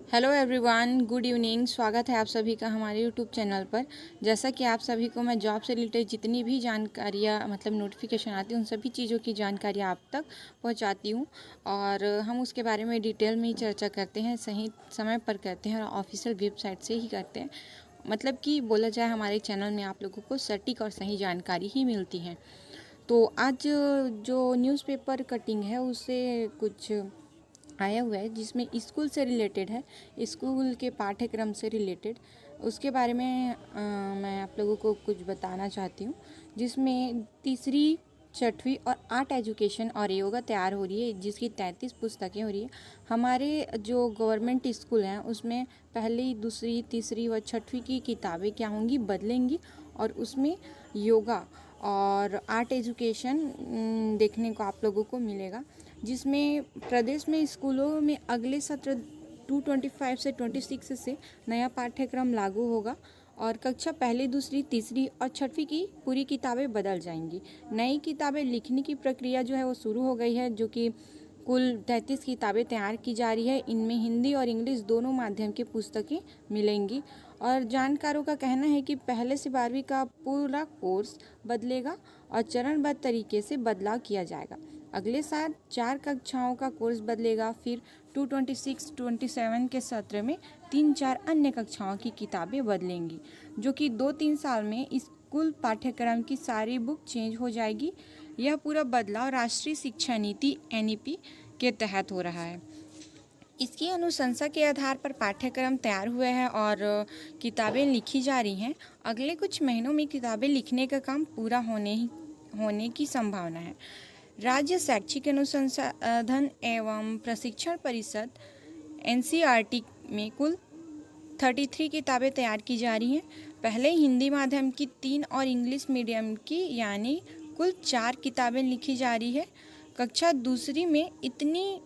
Hello everyone, good evening. स्वागत है आप सभी का हमारे यूट्यूब चैनल पर। जैसा कि आप सभी को मैं जॉब से रिलेटेड जितनी भी जानकारियाँ नोटिफिकेशन आती है उन सभी चीज़ों की जानकारी आप तक पहुंचाती हूं और हम उसके बारे में डिटेल में ही चर्चा करते हैं, सही समय पर करते हैं और ऑफिशियल वेबसाइट से ही करते हैं। मतलब कि बोला जाए हमारे चैनल में आप लोगों को सटीक और सही जानकारी ही मिलती है। तो आज जो न्यूज़पेपर कटिंग है उससे कुछ आया हुआ है जिसमें स्कूल से रिलेटेड है, स्कूल के पाठ्यक्रम से रिलेटेड। उसके बारे में मैं आप लोगों को कुछ बताना चाहती हूँ, जिसमें तीसरी, छठवीं और आर्ट एजुकेशन और योगा तैयार हो रही है, जिसकी 33 पुस्तकें हो रही है। हमारे जो गवर्नमेंट स्कूल हैं उसमें पहली, दूसरी, तीसरी व छठवीं की किताबें क्या होंगी, बदलेंगी और उसमें योगा और आर्ट एजुकेशन देखने को आप लोगों को मिलेगा, जिसमें प्रदेश में स्कूलों में अगले सत्र 2025 से 26 से नया पाठ्यक्रम लागू होगा और कक्षा पहली, दूसरी, तीसरी और छठवीं की पूरी किताबें बदल जाएंगी। नई किताबें लिखने की प्रक्रिया जो है वो शुरू हो गई है, जो कि कुल 33 किताबें तैयार की जा रही है। इनमें हिंदी और इंग्लिश दोनों माध्यम की पुस्तकें मिलेंगी और जानकारों का कहना है कि पहले से 12वीं का पूरा कोर्स बदलेगा और चरणबद्ध तरीके से बदलाव किया जाएगा। अगले साल 4 कक्षाओं का कोर्स बदलेगा, फिर 226-27 के सत्र में 3-4 अन्य कक्षाओं की किताबें बदलेंगी, जो कि 2-3 साल में स्कूल पाठ्यक्रम की सारी बुक चेंज हो जाएगी। यह पूरा बदलाव राष्ट्रीय शिक्षा नीति (NEP) के तहत हो रहा है। इसकी अनुशंसा के आधार पर पाठ्यक्रम तैयार हुए हैं और किताबें लिखी जा रही हैं। अगले कुछ महीनों में किताबें लिखने का काम पूरा होने की संभावना है। राज्य शैक्षिक अनुसंधान एवं प्रशिक्षण परिषद NCERT में कुल 33 किताबें तैयार की जा रही हैं। पहले हिंदी माध्यम की 3 और इंग्लिश मीडियम की यानी कुल 4 किताबें लिखी जा रही है। कक्षा दूसरी में इतनी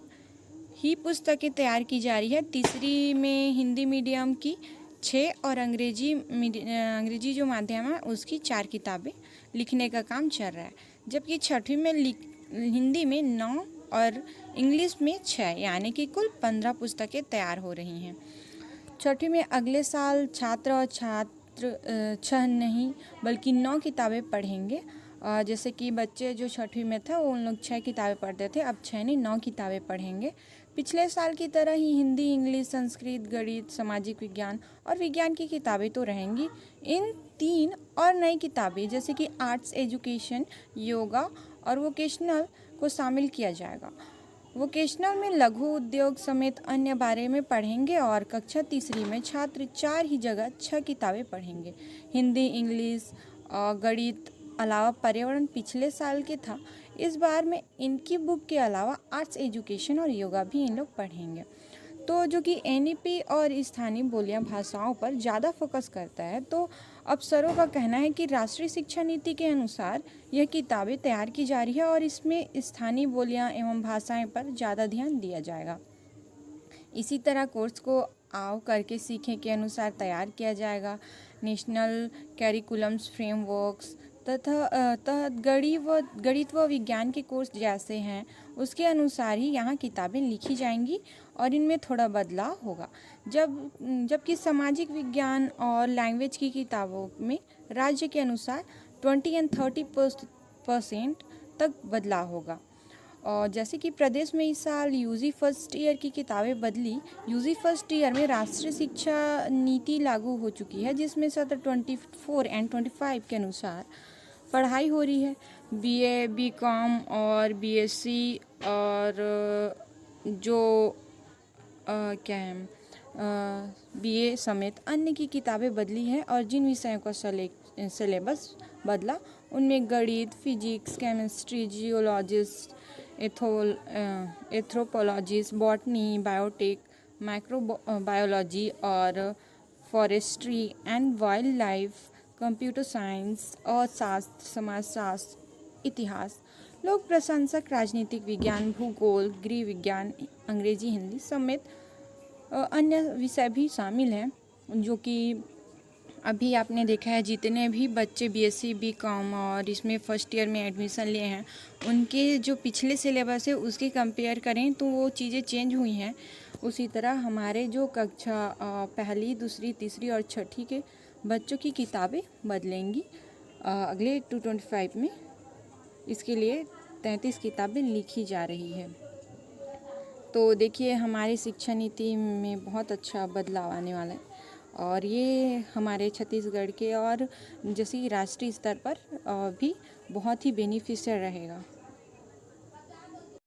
ही पुस्तकें तैयार की जा रही है। तीसरी में हिंदी मीडियम की 6 और अंग्रेजी जो माध्यम है उसकी 4 किताबें लिखने का काम चल रहा है, जबकि छठवीं में हिंदी में 9 और इंग्लिश में 6 यानी कि कुल 15 पुस्तकें तैयार हो रही हैं। छठवीं में अगले साल छात्र 6 नहीं बल्कि 9 किताबें पढ़ेंगे। जैसे कि बच्चे जो छठवीं में था वो उन लोग 6 किताबें पढ़ते थे, अब 6 नहीं 9 किताबें पढ़ेंगे। पिछले साल की तरह ही हिंदी, इंग्लिश, संस्कृत, गणित, सामाजिक विज्ञान और विज्ञान की किताबें तो रहेंगी। इन 3 और नई किताबें जैसे कि आर्ट्स एजुकेशन, योगा और वोकेशनल को शामिल किया जाएगा। वोकेशनल में लघु उद्योग समेत अन्य बारे में पढ़ेंगे और कक्षा तीसरी में छात्र 4 ही जगह 6 किताबें पढ़ेंगे। हिंदी, इंग्लिश और गणित अलावा पर्यावरण पिछले साल के था, इस बार में इनकी बुक के अलावा आर्ट्स एजुकेशन और योगा भी इन लोग पढ़ेंगे। तो जो कि NEP और स्थानीय बोलियां भाषाओं पर ज़्यादा फोकस करता है, तो अफसरों का कहना है कि राष्ट्रीय शिक्षा नीति के अनुसार यह किताबें तैयार की जा रही है और इसमें स्थानीय बोलियां एवं भाषाएं पर ज़्यादा ध्यान दिया जाएगा। इसी तरह कोर्स को आओ करके सीखें के अनुसार तैयार किया जाएगा। नेशनल कैरिकुलम्स फ्रेमवर्क्स तथा गणित व विज्ञान के कोर्स जैसे हैं उसके अनुसार ही यहाँ किताबें लिखी जाएंगी और इनमें थोड़ा बदलाव होगा। जबकि सामाजिक विज्ञान और लैंग्वेज की किताबों में राज्य के अनुसार 20 और 30% तक बदलाव होगा। और जैसे कि प्रदेश में इस साल UG फर्स्ट ईयर की किताबें बदली। UG फर्स्ट ईयर में राष्ट्रीय शिक्षा नीति लागू हो चुकी है, जिसमें सत्र 24 और 25 के अनुसार पढ़ाई हो रही है। BA, BCom और BSc और जो क्या है BA समेत अन्य की किताबें बदली हैं और जिन विषयों का सिलेबस बदला उनमें गणित, physics, chemistry, geologist, anthropologist, botany, biotech, microbiology और forestry and wildlife, computer science, अर्थशास्त्र, समाजशास्त्र, इतिहास, लोक प्रशंसक, राजनीतिक विज्ञान, भूगोल, गृह विज्ञान, अंग्रेजी, हिंदी समेत अन्य विषय भी शामिल हैं। जो कि अभी आपने देखा है जितने भी बच्चे BSc, BCom और इसमें फर्स्ट ईयर में एडमिशन लिए हैं उनके जो पिछले सिलेबस है उसके कंपेयर करें तो वो चीज़ें चेंज हुई हैं उसी तरह हमारे जो कक्षा पहली, दूसरी, तीसरी और छठी के बच्चों की किताबें बदलेंगी अगले 2025 में। इसके लिए 33 किताबें लिखी जा रही है। तो देखिए हमारी शिक्षा नीति में बहुत अच्छा बदलाव आने वाला है और ये हमारे छत्तीसगढ़ के और जैसे राष्ट्रीय स्तर पर भी बहुत ही बेनिफिशियल रहेगा।